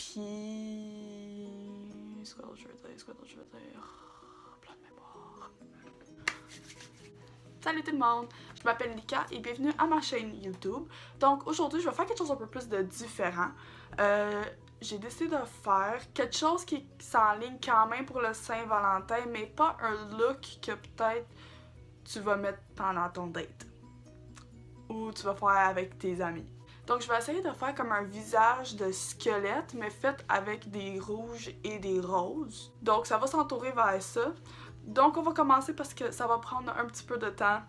Puis... C'est quoi d'autre je veux dire? Plein de mémoire. Salut tout le monde! Je m'appelle Lika et bienvenue à ma chaîne YouTube. Donc aujourd'hui, je vais faire quelque chose un peu plus de différent. J'ai décidé de faire quelque chose qui s'enligne quand même pour le Saint-Valentin, mais pas un look que peut-être tu vas mettre pendant ton date. Ou tu vas faire avec tes amis. Donc je vais essayer de faire comme un visage de squelette, mais fait avec des rouges et des roses. Donc ça va s'entourer vers ça. Donc on va commencer parce que ça va prendre un petit peu de temps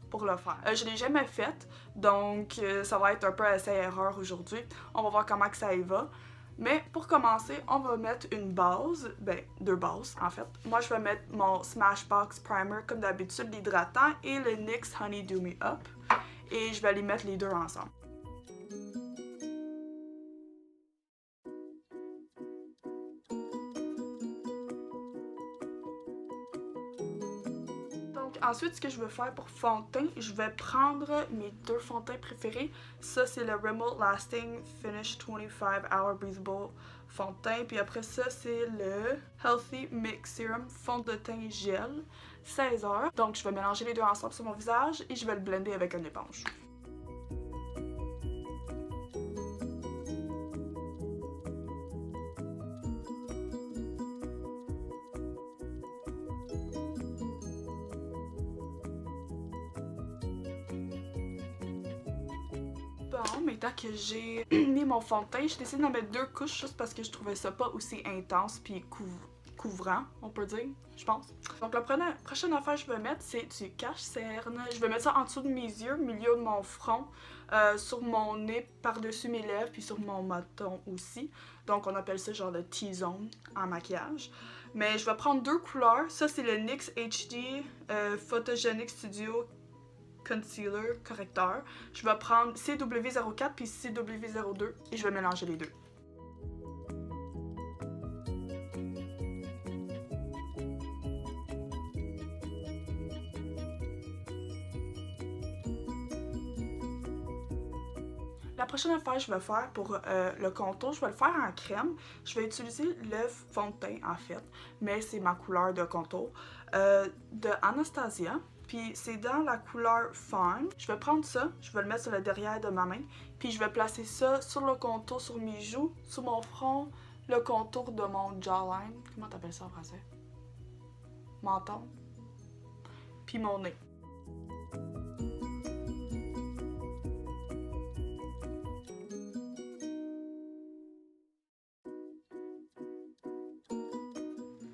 pour le faire. Je l'ai jamais fait, donc ça va être un peu essai-erreur aujourd'hui. On va voir comment que ça y va. Mais pour commencer, on va mettre une base, ben 2 bases en fait. Moi je vais mettre mon Smashbox Primer comme d'habitude, l'hydratant, et le NYX Honey Do Me Up. Et je vais les mettre les deux ensemble. Donc ensuite, ce que je veux faire pour fond de teint, je vais prendre mes 2 fonds de teint préférés. Ça, c'est le Rimmel Lasting Finish 25 Hour Breathable fond de teint. Puis après ça, c'est le Healthy Mix Serum fond de teint gel 16 heures. Donc je vais mélanger les deux ensemble sur mon visage et je vais le blender avec une éponge. Bon, maintenant que j'ai mis mon fond de teint, j'ai décidé d'en mettre 2 couches juste parce que je trouvais ça pas aussi intense puis couvrant, on peut dire, je pense. Donc la prochaine affaire que je vais mettre, c'est du cache-cerne. Je vais mettre ça en dessous de mes yeux, au milieu de mon front, sur mon nez, par-dessus mes lèvres, puis sur mon menton aussi. Donc on appelle ça genre le T-zone en maquillage. Mais je vais prendre 2 couleurs. Ça c'est le NYX HD Photogenic Studio Concealer Correcteur. Je vais prendre CW04 puis CW02 et je vais mélanger les deux. La prochaine affaire que je vais faire pour le contour, je vais le faire en crème. Je vais utiliser le fond de teint en fait, mais c'est ma couleur de contour de Anastasia. Puis c'est dans la couleur Fawn. Je vais prendre ça, je vais le mettre sur le derrière de ma main. Puis je vais placer ça sur le contour, sur mes joues, sur mon front, le contour de mon jawline. Comment t'appelles ça en français? Menton. Puis mon nez.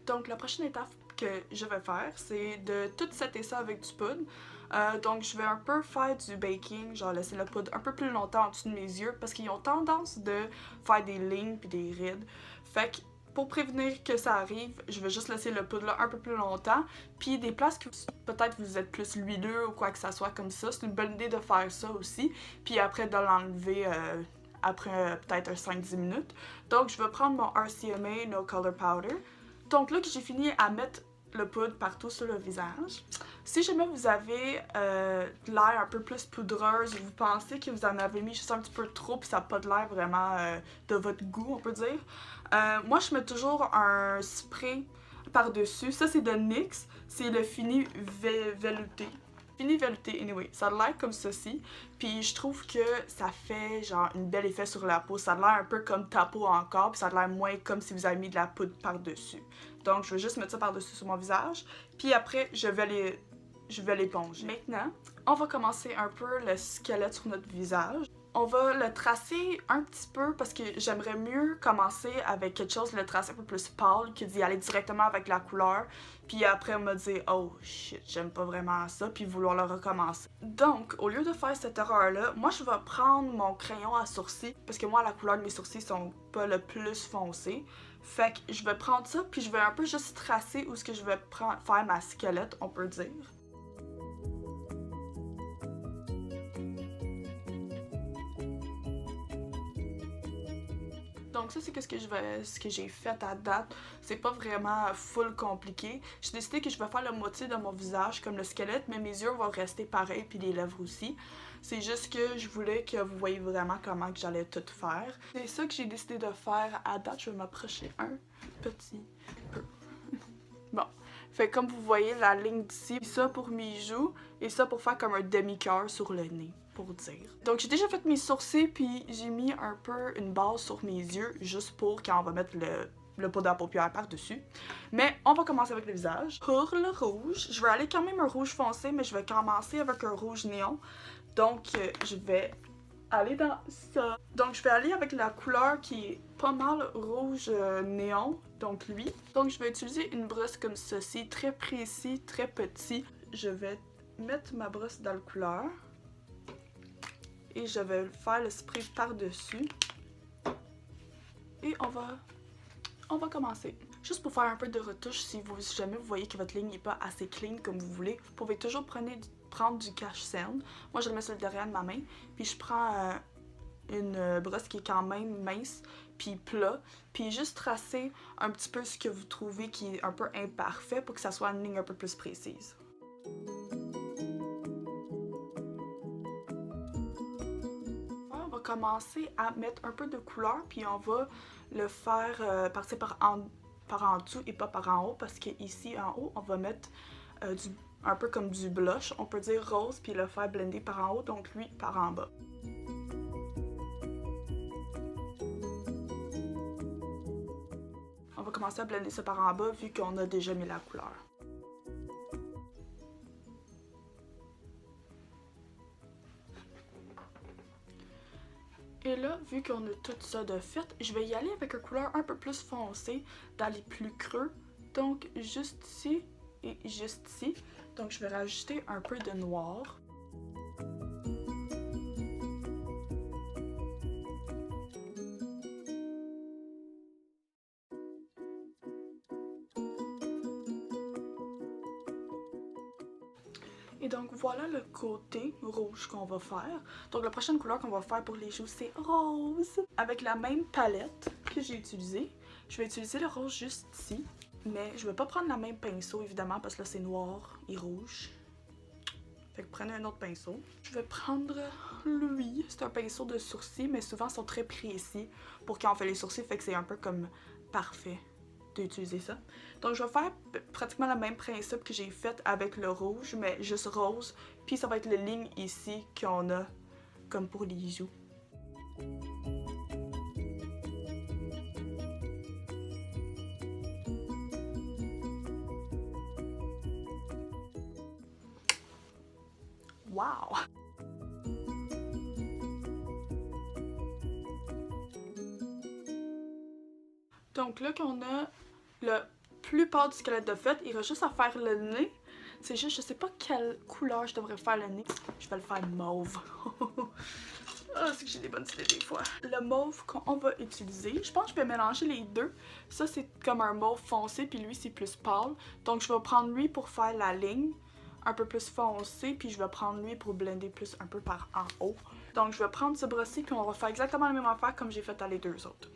Donc la prochaine étape que je vais faire, c'est de tout setter ça avec du poudre. Donc je vais un peu faire du baking, genre laisser la poudre un peu plus longtemps en dessous de mes yeux parce qu'ils ont tendance de faire des lignes puis des rides. Fait que pour prévenir que ça arrive, je vais juste laisser le poudre là un peu plus longtemps. Puis des places que peut-être vous êtes plus huileux ou quoi que ça soit comme ça, c'est une bonne idée de faire ça aussi. Puis après de l'enlever après peut-être 5-10 minutes. Donc je vais prendre mon RCMA No Color Powder. Donc là que j'ai fini à mettre le poudre partout sur le visage, si jamais vous avez l'air un peu plus poudreuse ou vous pensez que vous en avez mis juste un petit peu trop puis ça n'a pas de l'air vraiment de votre goût, on peut dire, moi je mets toujours un spray par-dessus. Ça c'est de NYX, c'est le Fini Velouté. Fini Velouté, anyway, ça a l'air comme ceci, puis je trouve que ça fait genre un bel effet sur la peau, ça a l'air un peu comme ta peau encore, puis ça a l'air moins comme si vous avez mis de la poudre par-dessus. Donc je vais juste mettre ça par-dessus sur mon visage, puis après je vais l'éponger. Maintenant, on va commencer un peu le squelette sur notre visage. On va le tracer un petit peu parce que j'aimerais mieux commencer avec quelque chose, le tracer un peu plus pâle que d'y aller directement avec la couleur. Puis après me dire « Oh shit, j'aime pas vraiment ça » puis vouloir le recommencer. Donc, au lieu de faire cette erreur-là, moi je vais prendre mon crayon à sourcils parce que moi la couleur de mes sourcils sont pas le plus foncé. Fait que je vais prendre ça puis je vais un peu juste tracer où ce que je vais faire ma squelette, on peut dire. Donc ça, c'est ce que j'ai fait à date. C'est pas vraiment full compliqué. J'ai décidé que je vais faire la moitié de mon visage comme le squelette, mais mes yeux vont rester pareils, puis les lèvres aussi. C'est juste que je voulais que vous voyez vraiment comment que j'allais tout faire. C'est ça que j'ai décidé de faire à date. Je vais m'approcher un petit peu. Bon. Fait comme vous voyez la ligne d'ici, ça pour mes joues et ça pour faire comme un demi-cœur sur le nez, pour dire. Donc j'ai déjà fait mes sourcils puis j'ai mis un peu une base sur mes yeux juste pour quand on va mettre le poudre à paupières par-dessus. Mais on va commencer avec le visage. Pour le rouge, je vais aller quand même un rouge foncé, mais je vais commencer avec un rouge néon. Donc je vais aller dans ça. Donc je vais aller avec la couleur qui est pas mal rouge néon, donc lui. Donc je vais utiliser une brosse comme ceci, très précis, très petit. Je vais mettre ma brosse dans la couleur et je vais faire le spray par-dessus. Et on va commencer. Juste pour faire un peu de retouche, si jamais vous voyez que votre ligne n'est pas assez clean comme vous voulez, vous pouvez toujours prendre du cache-cerne. Moi, je le mets sur le derrière de ma main. Puis je prends une brosse qui est quand même mince, puis plat. Puis juste tracer un petit peu ce que vous trouvez qui est un peu imparfait pour que ça soit une ligne un peu plus précise. On va commencer à mettre un peu de couleur, puis on va le faire passer par en dessous et pas par en haut, parce qu'ici en haut, on va mettre un peu comme du blush, on peut dire rose, puis le faire blender par en haut, donc lui par en bas. On va commencer à blender ça par en bas vu qu'on a déjà mis la couleur. Et là, vu qu'on a tout ça de fait, je vais y aller avec une couleur un peu plus foncée dans les plus creux. Donc juste ici et juste ici. Donc je vais rajouter un peu de noir. Et donc voilà le côté rouge qu'on va faire. Donc la prochaine couleur qu'on va faire pour les joues, c'est rose. Avec la même palette que j'ai utilisée, je vais utiliser le rose juste ici. Mais je vais pas prendre le même pinceau évidemment parce que là c'est noir et rouge. Fait que prenez un autre pinceau. Je vais prendre lui. C'est un pinceau de sourcils, mais souvent ils sont très précis pour quand on fait les sourcils, fait que c'est un peu comme parfait d'utiliser ça. Donc je vais faire pratiquement le même principe que j'ai fait avec le rouge, mais juste rose. Puis ça va être les lignes ici qu'on a comme pour les joues. Wow! Donc là qu'on a la plupart du squelette de fait, il reste juste à faire le nez. C'est juste, je sais pas quelle couleur je devrais faire le nez. Je vais le faire mauve. Ah, c'est que j'ai des bonnes idées des fois. Le mauve qu'on va utiliser, je pense que je vais mélanger les deux. Ça, c'est comme un mauve foncé, puis lui, c'est plus pâle. Donc, je vais prendre lui pour faire la ligne un peu plus foncé, puis je vais prendre lui pour blender plus un peu par en haut. Donc, je vais prendre ce brosse-ci, puis on va faire exactement la même affaire comme j'ai fait à les deux autres.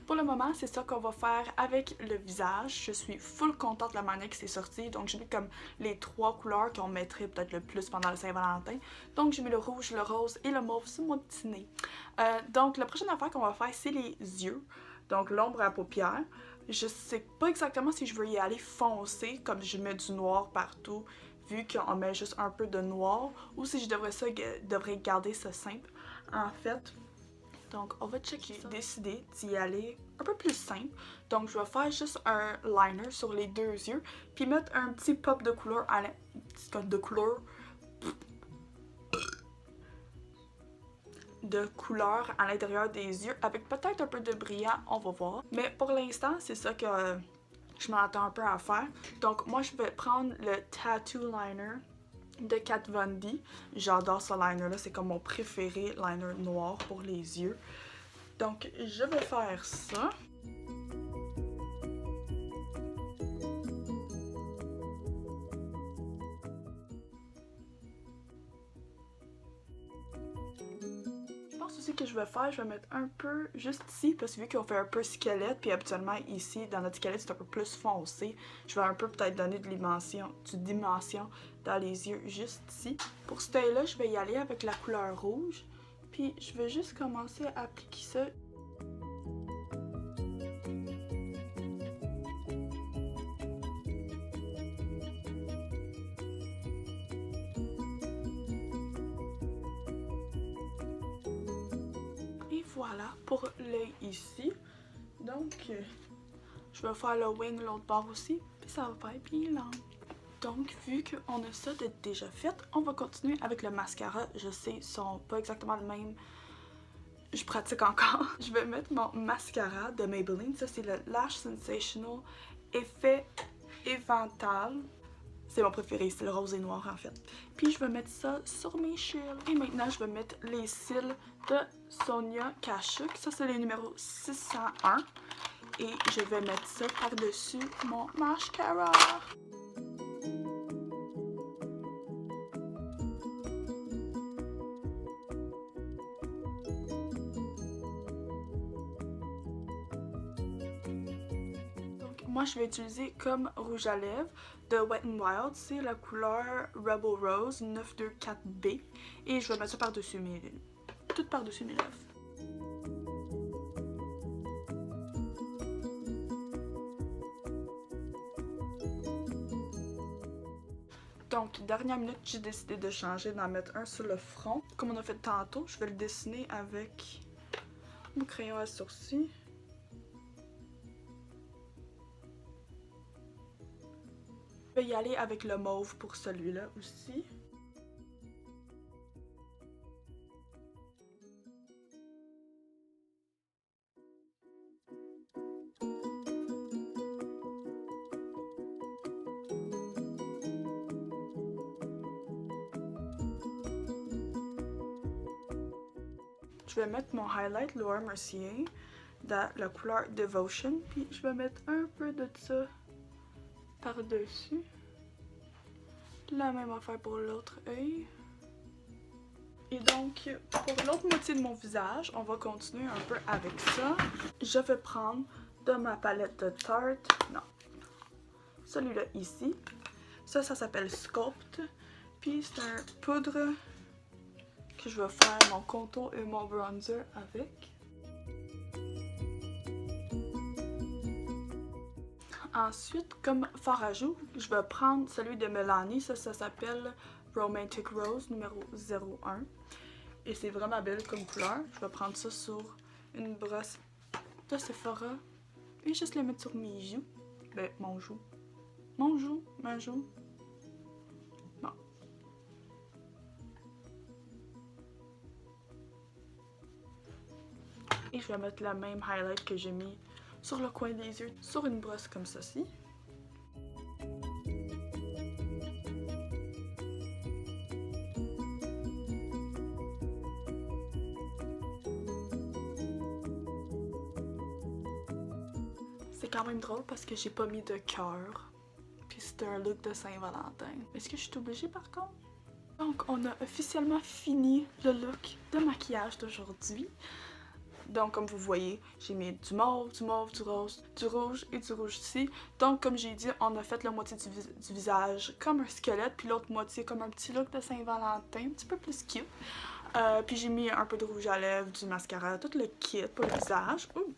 Pour le moment, c'est ça qu'on va faire avec le visage. Je suis full contente de la manière que c'est sorti. Donc, j'ai mis comme les trois couleurs qu'on mettrait peut-être le plus pendant le Saint-Valentin. Donc, j'ai mis le rouge, le rose et le mauve sur mon petit nez. Donc, la prochaine affaire qu'on va faire, c'est les yeux. Donc, l'ombre à paupières. Je sais pas exactement si je veux y aller foncé, comme je mets du noir partout, vu qu'on met juste un peu de noir, ou si je devrais garder ça simple. En fait, donc on va checker. J'ai décidé d'y aller un peu plus simple. Donc je vais faire juste un liner sur les deux yeux, puis mettre un petit pop de couleur à l'intérieur des yeux, avec peut-être un peu de brillant, on va voir. Mais pour l'instant, c'est ça que je m'attends un peu à faire. Donc moi, je vais prendre le Tattoo Liner de Kat Von D. J'adore ce liner-là, c'est comme mon préféré liner noir pour les yeux. Donc, je vais faire ça. Je pense aussi que je vais mettre un peu juste ici, parce que vu qu'on fait un peu squelette, puis habituellement ici, dans notre squelette, c'est un peu plus foncé, je vais un peu peut-être donner de dimension dans les yeux juste ici. Pour ce œil-là, je vais y aller avec la couleur rouge, puis je vais juste commencer à appliquer ça. Voilà pour l'œil ici. Donc, je vais faire le wing l'autre bord aussi, puis ça va faire bien lent. Donc, vu qu'on a ça de déjà fait, on va continuer avec le mascara. Je sais, ils sont pas exactement le même. Je pratique encore. Je vais mettre mon mascara de Maybelline. Ça, c'est le Lash Sensational Effet Évental. C'est mon préféré, c'est le rose et noir en fait. Puis je vais mettre ça sur mes cils. Et maintenant, je vais mettre les cils de Sonia Kashuk. Ça, c'est le numéro 601. Et je vais mettre ça par-dessus mon mascara. Moi, je vais utiliser comme rouge à lèvres de Wet n Wild. C'est la couleur Rebel Rose 924B. Et je vais mettre ça par-dessus tout par-dessus mes lèvres. Donc, dernière minute, j'ai décidé de changer, d'en mettre un sur le front. Comme on a fait tantôt, je vais le dessiner avec mon crayon à sourcils. Je vais y aller avec le mauve pour celui-là aussi. Je vais mettre mon highlight Laura Mercier dans la couleur Devotion, puis je vais mettre un peu de ça par-dessus. La même affaire pour l'autre œil. Et donc, pour l'autre moitié de mon visage, on va continuer un peu avec ça. Je vais prendre de ma palette de Tarte, non, celui-là ici. Ça s'appelle Sculpt. Puis c'est un poudre que je vais faire mon contour et mon bronzer avec. Ensuite, comme fard à joues, je vais prendre celui de Melanie. Ça s'appelle Romantic Rose numéro 01. Et c'est vraiment belle comme couleur. Je vais prendre ça sur une brosse de Sephora et juste le mettre sur mes joues. Ben, mon joue. Ma joue. Bon. Et je vais mettre la même highlight que j'ai mis sur le coin des yeux, sur une brosse comme ceci. C'est quand même drôle parce que j'ai pas mis de cœur. Puis c'est un look de Saint-Valentin. Est-ce que je suis obligée par contre? Donc on a officiellement fini le look de maquillage d'aujourd'hui. Donc comme vous voyez, j'ai mis du mauve, du rose, du rouge et du rouge ici. Donc comme j'ai dit, on a fait la moitié du visage comme un squelette, puis l'autre moitié comme un petit look de Saint-Valentin, un petit peu plus cute. Puis j'ai mis un peu de rouge à lèvres, du mascara, tout le kit pour le visage. Ouh,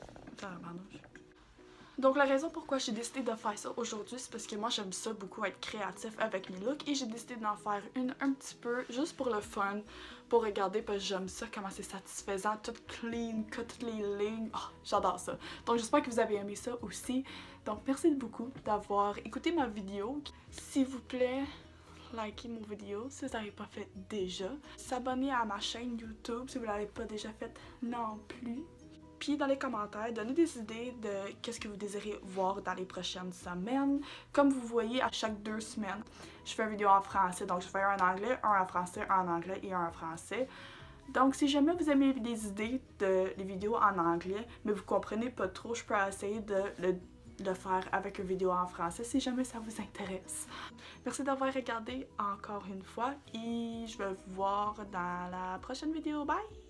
donc la raison pourquoi j'ai décidé de faire ça aujourd'hui, c'est parce que moi j'aime ça beaucoup être créatif avec mes looks et j'ai décidé d'en faire une un petit peu juste pour le fun, pour regarder parce que j'aime ça, comment c'est satisfaisant, tout clean, toutes les lignes, oh, j'adore ça. Donc j'espère que vous avez aimé ça aussi. Donc merci beaucoup d'avoir écouté ma vidéo. S'il vous plaît, likez mon vidéo si vous n'avez pas fait déjà. S'abonner à ma chaîne YouTube si vous ne l'avez pas déjà fait non plus. Puis dans les commentaires, donnez des idées de qu'est-ce que vous désirez voir dans les prochaines semaines. Comme vous voyez, à chaque 2 semaines, je fais une vidéo en français. Donc je fais un en anglais, un en français, un en anglais et un en français. Donc si jamais vous aimez des idées de les vidéos en anglais, mais vous comprenez pas trop, je peux essayer de le faire avec une vidéo en français si jamais ça vous intéresse. Merci d'avoir regardé encore une fois et je vais vous voir dans la prochaine vidéo. Bye!